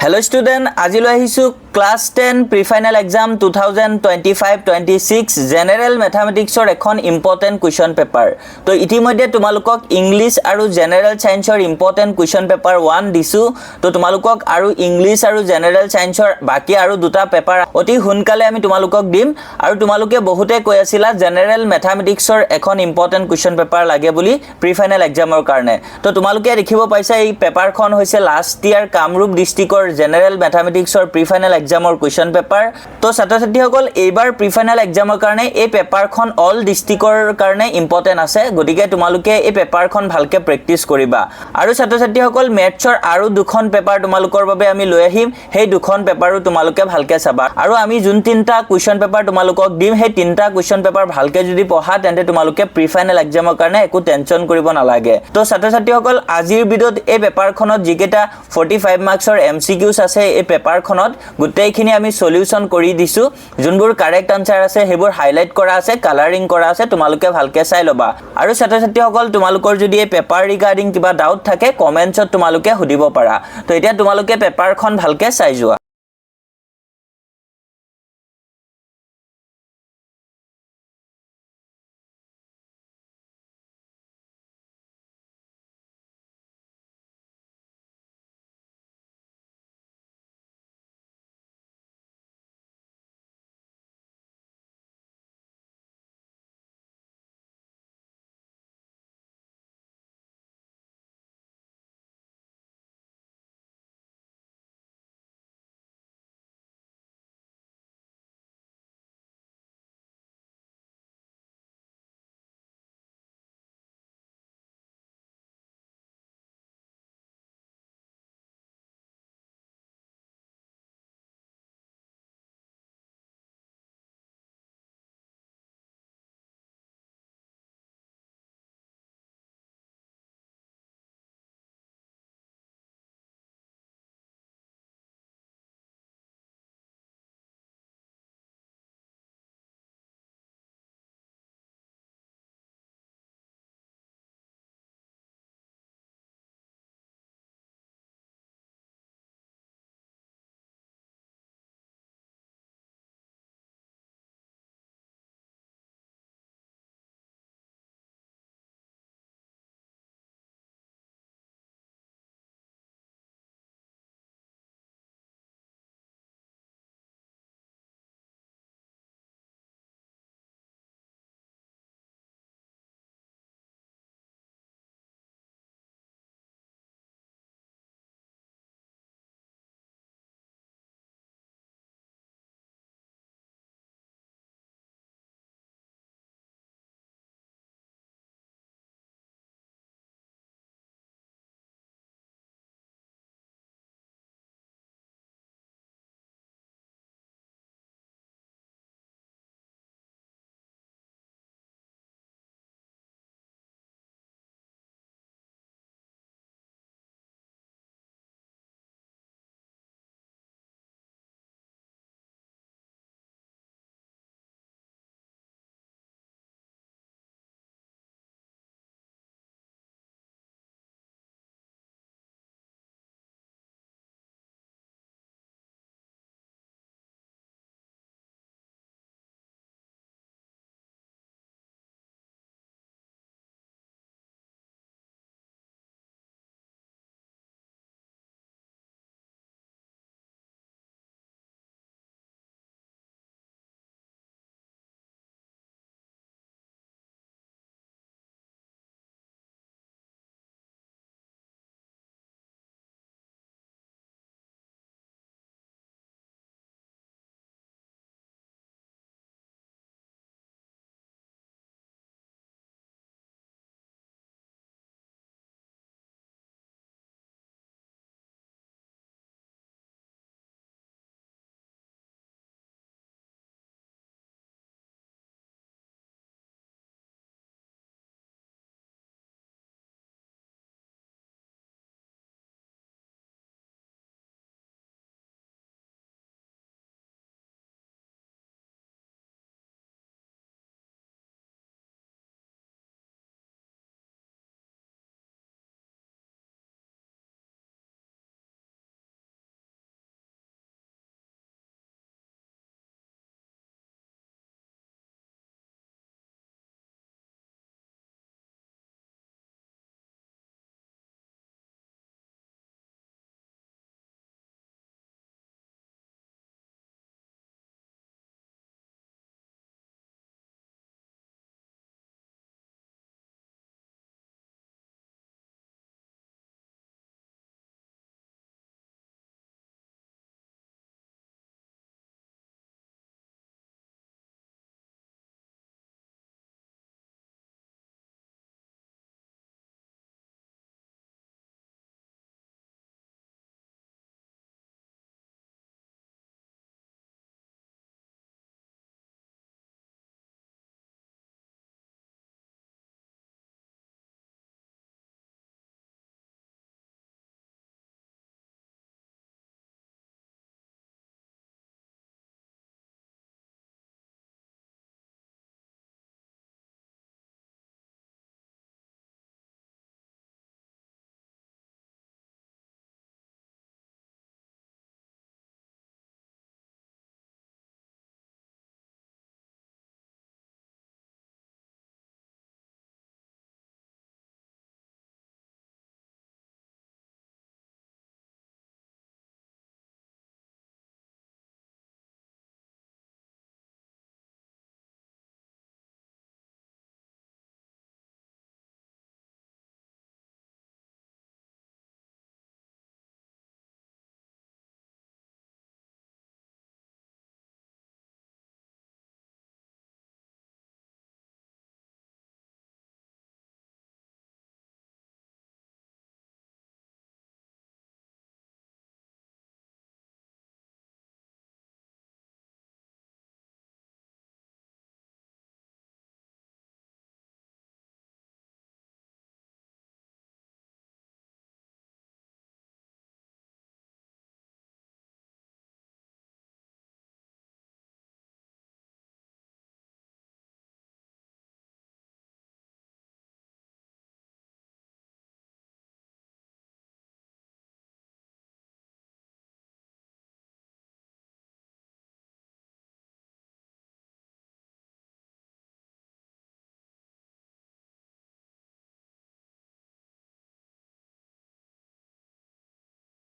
Hello student, আজিলৈ আহিছো class 10 pre-final exam 2025-26 general ম্যাথমেটিক্সৰ এখন ইম্পৰ্টেন্ট কুৱেশ্যন পেপাৰ। তো ইতিমধ্যে তোমালোকক ইংলিশ আৰু জেনাৰেল সায়েন্সৰ ইম্পৰ্টেন্ট কুৱেশ্যন পেপাৰ 1 দিছো। তো তোমালোকক আৰু ইংলিশ আৰু জেনাৰেল সায়েন্সৰ বাকি আৰু দুটা পেপাৰ অতি সোনকালে আমি তোমালোকক দিম। আৰু তোমালোকে বহুতে কৈ আছিলা জেনাৰেল ম্যাথমেটিক্সৰ এখন ইম্পৰ্টেন্ট কুৱেশ্যন পেপাৰ লাগে বুলি প্ৰি-ফাইনাল এক্সামৰ কাৰণে। তো তোমালোকে দেখিব পাইছা এই পেপাৰখন হৈছে লাষ্ট ইয়াৰ কামৰূপ ডিস্ট্ৰিক্টৰ জেনাৰেল ম্যাথমেটিক্সৰ প্ৰি-ফাইনাল এক্সামৰ কুৱেশ্যন পেপাৰ। তো ছাত্ৰ-ছাত্ৰীসকল এইবাৰ প্ৰি-ফাইনাল এক্সামৰ কাৰণে এই পেপাৰখন অল ডিস্ট্ৰিক্টৰ কাৰণে ইম্পৰ্টেন্ট আছে। গতিকে তোমালোকে এই পেপাৰখন ভালকে প্ৰেক্টিস কৰিবা। আৰু ছাত্ৰ-ছাত্ৰীসকল মেথছৰ আৰু দুখন পেপাৰ তোমালোকৰ বাবে আমি লৈ আহিম। সেই দুখন পেপাৰো তোমালোকে ভালকে চাবা। আৰু আমি যোন তিনটা কুৱেশ্যন পেপাৰ তোমালোকক দিম সেই তিনটা কুৱেশ্যন পেপাৰ ভালকে যদি পঢ়া তেন্তে তোমালোকে প্ৰি-ফাইনাল এক্সামৰ কাৰণে একো টেনচন কৰিব নালাগে। তো ছাত্ৰ-ছাত্ৰীসকল আজিৰ ভিডিঅ'ত এই পেপাৰখনত যিকেইটা 45 মাৰ্কছৰ MCQs আছে এই পেপাৰখনত গোটেইখিনি আমি সলিউশন কৰি দিছো। যোনবোৰ কাৰেক্ট আনসাৰ আছে সেইবোৰ হাইলাইট কৰা আছে, কালাৰিং কৰা আছে, তোমালোকে ভালকে চাই লবা। আৰু ছাত্ৰ-ছাত্ৰীসকল তোমালোকৰ যদি এই পেপাৰ ৰিগাৰ্ডিং কিবা ডাউট থাকে কমেন্টছত তোমালোকে সুধিব পাৰা। তো এতিয়া তোমালোকে পেপাৰখন ভালকে চাই যোৱা।